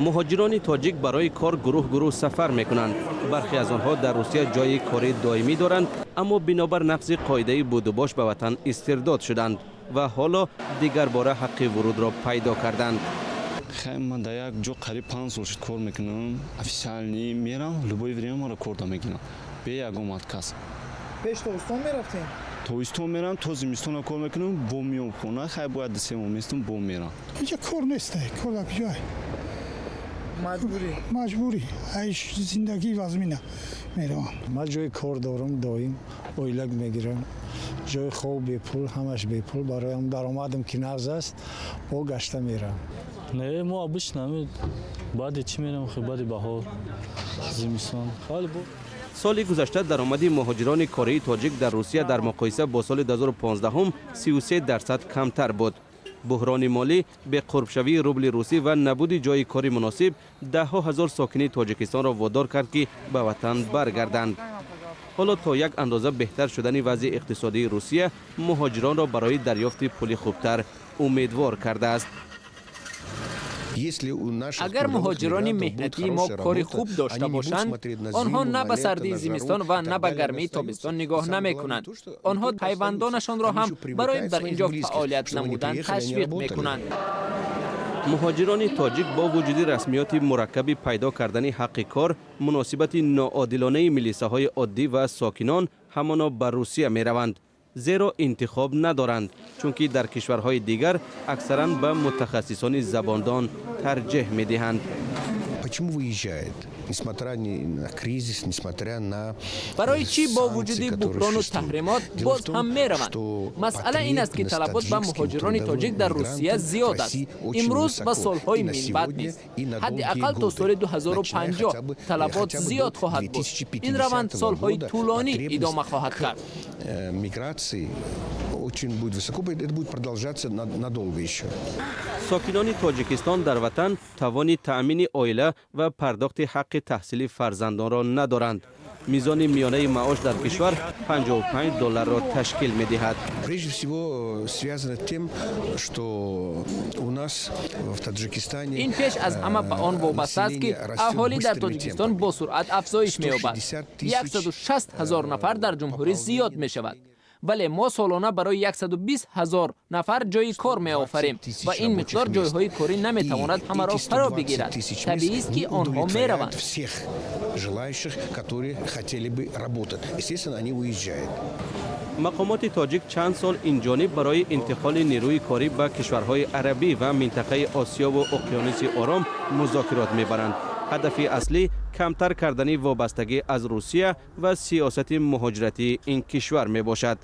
مهاجران تاجیک برای کار گروه سفر میکنند. برخی از آنها در روسیه جای کاری دائمی دارند، اما بنابر نقض قاعده بود و باش به وطن استرداد شدند و حالا دیگر باره حق ورود را پیدا کردند. من در یک جا قریب 5 سال شد کار میکنم. افیشیالی میرم، لبای وریم ما را کار میکنم. به یکم کس. پیش تابستان میرفتین؟ تابستان میرم، تا زمستان کار میکنم، بوم میام خونه. خیلی باید 3 ماه میستم بوم میرم. اینجا کار نیست، کار بجای. مجبوری. ایش زندگی وزمینه میرم. من جای کار دارم دایم، اویلک میگیرم. جای خوب به پول، همش به پول برایم درآمدم که نغز است، با گشته میرم. نه ما آبش نمید. بعد چی میرم خیلی بعد بهار زمستان خالی بود. سال گذشته درآمد مهاجران کاری تاجیک در روسیه در مقایسه با سال 2015 هم 33% کمتر بود. بحران مالی، به قرب شوی روبل روسی و نبود جای کاری مناسب ده ها هزار ساکن تاجیکستان را وادار کرد که به وطن برگردند. حالا تا یک اندازه بهتر شدن وضع اقتصادی روسیه مهاجران را برای دریافت پول خوبتر امیدوار کرده است. اگر مهاجران مهنتی ما کار خوب داشته باشند، آنها نه به سردی زمستان و نه به گرمی تابستان نگاه نمی کنند. آنها پیوندانشان را هم برای در اینجا فعالیت نمودن تشویق می کنند. مهاجران تاجیک با وجود رسمیات مرکب پیدا کردن حق کار، مناسبت ناعادلانه ملیسه‌های عادی و ساکنان همانا به روسیه می روند. زیرا انتخاب ندارند، چون که در کشورهای دیگر اکثراً به متخصصان زباندان ترجیح می دهند. برای چی با وجود بحران و تحریمات باز هم می روند؟ مسئله این است که طلبات به مهاجران تاجیک در روسیه زیاد است. امروز و سالهای من بعد نیست. حداقل تا سال 2050 طلبات زیاد خواهد بود. این روند سالهای طولانی ادامه خواهد کرد. ساکنان تاجیکستان در وطن توان تأمین عائله و پرداخت حق تحصیل فرزندان را ندارند. میزان میانه معاش در کشور $55 را تشکیل می دهد. این پیش از همه به آن وابسته است که اهالی در تاجیکستان با سرعت افزایش می یابد. 160,000 نفر در جمهوری زیاد می شود. ولی ما سالانه برای 120,000 نفر جای کار می آفریم و این مقدار جایهای کاری نمی تواند همه را فرا بگیرد. طبیعی است که آنها می روند. مقامات تاجیک چند سال این جانب برای انتقال نیروی کاری به کشورهای عربی و منطقه آسیا و اقیانوس آرام مذاکرات می‌برند. هدف اصلی کمتر کردن وابستگی از روسیه و سیاست مهاجرتی این کشور می باشد.